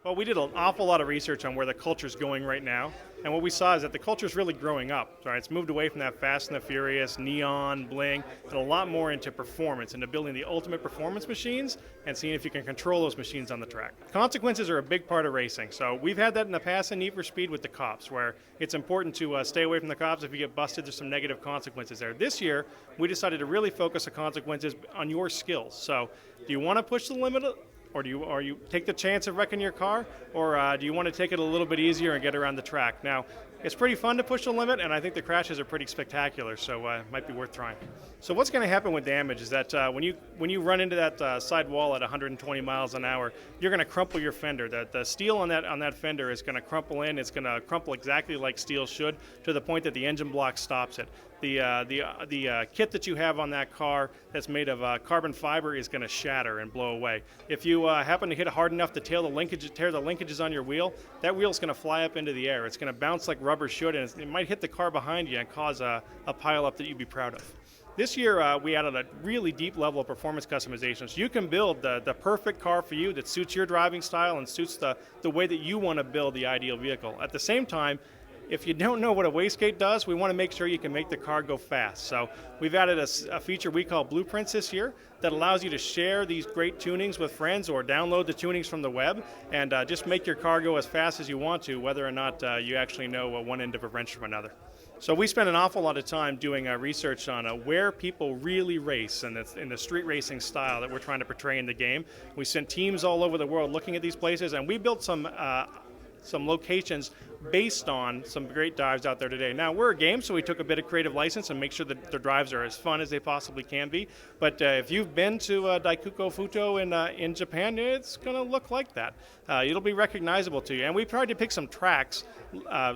Well, we did an awful lot of research on where the culture is going right now, and what we saw is that the culture is really growing up. Right, it's moved away from that Fast and the Furious, neon, bling, and a lot more into performance, into building the ultimate performance machines and seeing if you can control those machines on the track. Consequences are a big part of racing, so we've had that in the past in Need for Speed with the cops, where it's important to stay away from the cops. If you get busted, there's some negative consequences there. This year, we decided to really focus the consequences on your skills. So, do you want to push the limit? Or do you take the chance of wrecking your car, or do you want to take it a little bit easier and get around the track? Now, it's pretty fun to push the limit, and I think the crashes are pretty spectacular, so it might be worth trying. So what's going to happen with damage is that when you run into that side wall at 120 miles an hour, you're going to crumple your fender. The steel on that fender is going to crumple in. It's going to crumple exactly like steel should, to the point that the engine block stops it. The kit that you have on that car that's made of carbon fiber is going to shatter and blow away. If you happen to hit it hard enough to tear the linkages on your wheel, that wheel's going to fly up into the air. It's going to bounce like rubber should, and it might hit the car behind you and cause a pileup that you'd be proud of. This year, we added a really deep level of performance customization. So you can build the perfect car for you that suits your driving style and suits the way that you want to build the ideal vehicle. At the same time, if you don't know what a wastegate does, we want to make sure you can make the car go fast. So we've added a feature we call Blueprints this year that allows you to share these great tunings with friends or download the tunings from the web and just make your car go as fast as you want to, whether or not you actually know one end of a wrench from another. So we spend an awful lot of time doing research on where people really race and in the street racing style that we're trying to portray in the game. We sent teams all over the world looking at these places, and we built some locations based on some great dives out there today. Now, we're a game, so we took a bit of creative license and make sure that their drives are as fun as they possibly can be. But if you've been to Daikuko Futo in Japan, it's going to look like that. It'll be recognizable to you. And we tried to pick some tracks,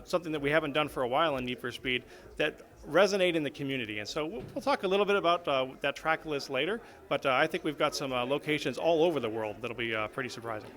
something that we haven't done for a while in Need for Speed, that resonate in the community. And so we'll talk a little bit about that track list later, but I think we've got some locations all over the world that'll be pretty surprising.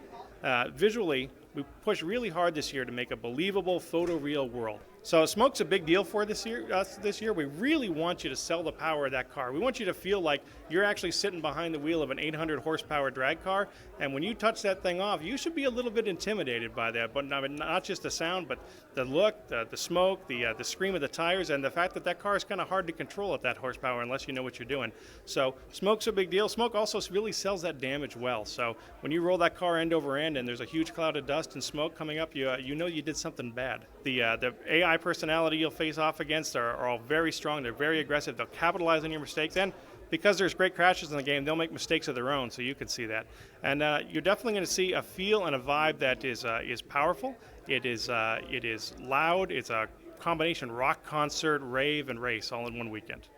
Visually, we pushed really hard this year to make a believable photoreal world. So smoke's a big deal for us this year. We really want you to sell the power of that car. We want you to feel like you're actually sitting behind the wheel of an 800 horsepower drag car, and when you touch that thing off, you should be a little bit intimidated by that, but not just the sound, but the look, the smoke, the scream of the tires, and the fact that that car is kind of hard to control at that horsepower unless you know what you're doing. So smoke's a big deal. Smoke also really sells that damage well. So when you roll that car end over end and there's a huge cloud of dust and smoke coming up, you know you did something bad. The AI personality you'll face off against are all very strong. They're very aggressive. They'll capitalize on your mistakes, and because there's great crashes in the game, they'll make mistakes of their own, so you can see that. And you're definitely going to see a feel and a vibe that is powerful. It is loud. It's a combination rock concert, rave, and race all in one weekend.